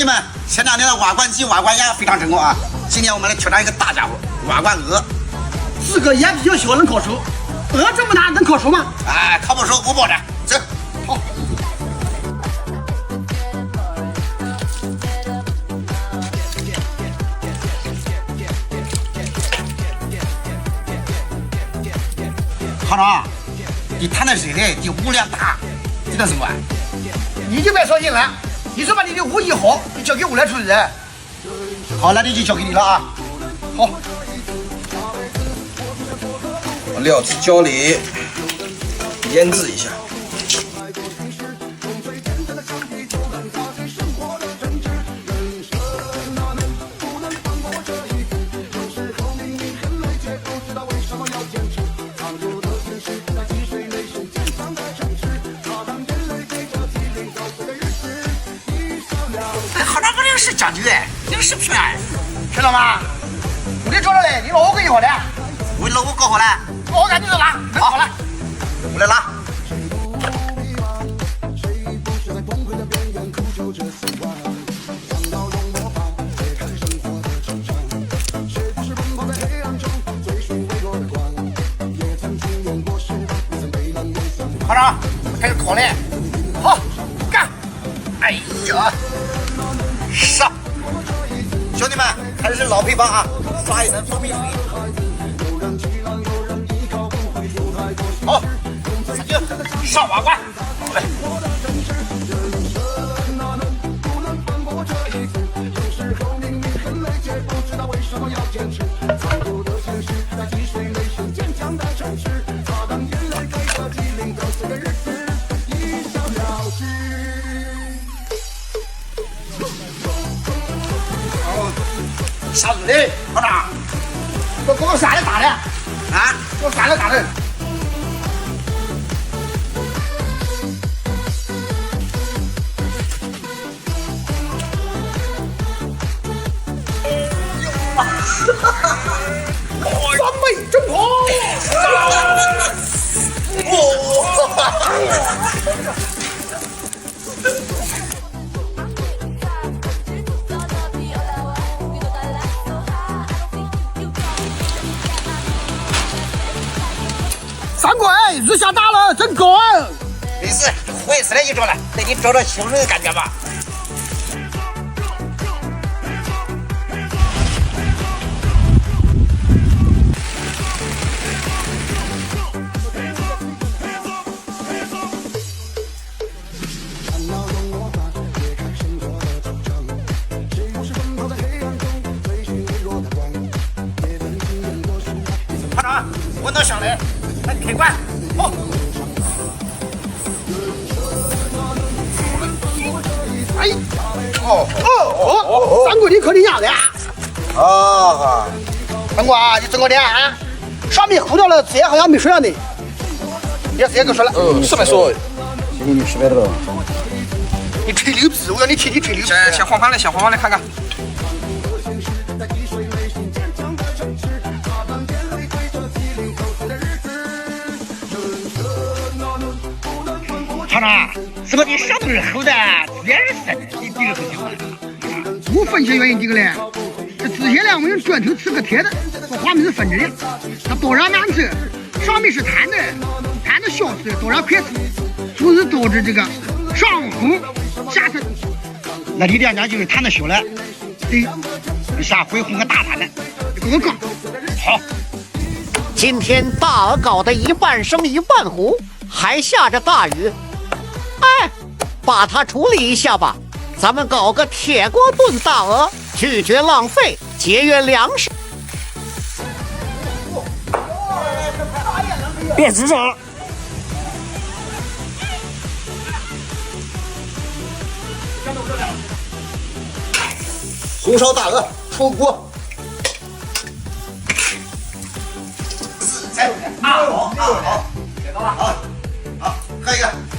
兄弟们，前两年的瓦罐鸡、瓦罐鸭非常成功啊！今年我们来挑战一个大家伙——瓦罐鹅。这个也比较小，能烤熟。鹅这么大，能烤熟吗？哎，烤不熟我包着。走，好。行长，你谈的热的，你屋量大，这叫什么啊？你就别操心了，你说把你的屋一好，就交给我来处理。好，那就交给你了啊。好，料汁浇里，腌制一下。行长，我这个是讲究哎，这个是平安。知道吗？我给找着嘞，你老我跟你好的。我老婆搞好了，我赶紧去拿，好了，我来拿。行长，开始烤嘞。好，干！哎呀，上！兄弟们，还是老配方啊，刷一层蜂蜜水。好，咱就上瓦罐。来。啥子的？行长，给我删了打的啊？给我删了打的。完美正好。三鬼，日下大了，真高！没事，坏死了一招了，带你找找兴奋的感觉吧。行长，我能上来，来开关，好。哎，三鬼，你可厉害了呀！啊，三鬼，你整个脸啊，上面糊掉了，字好像没说样的。也是也给说了，是没说。谢谢你10块多。你吹牛逼，我要你替你吹牛逼。先黄盘来，先黄盘来看看。厂长，是不是你上头是厚的，脸是深的，你这个不行啊。我分析原因这个嘞，这之前呢，我用砖头刺个铁的，把花米是分着的，它多让难吃，上面是摊的，摊的小吃多让快吃，就是导致这个上红下沉。那你两家就是摊的小了，对，下回红个大摊的，你给我搞。好。今天大鹅搞得一半生一半糊，还下着大雨。哎，把它处理一下吧，咱们搞个铁锅炖大鹅，拒绝浪费，节约粮食。别吱声。红烧大鹅出锅。好，好，好，好，喝一个。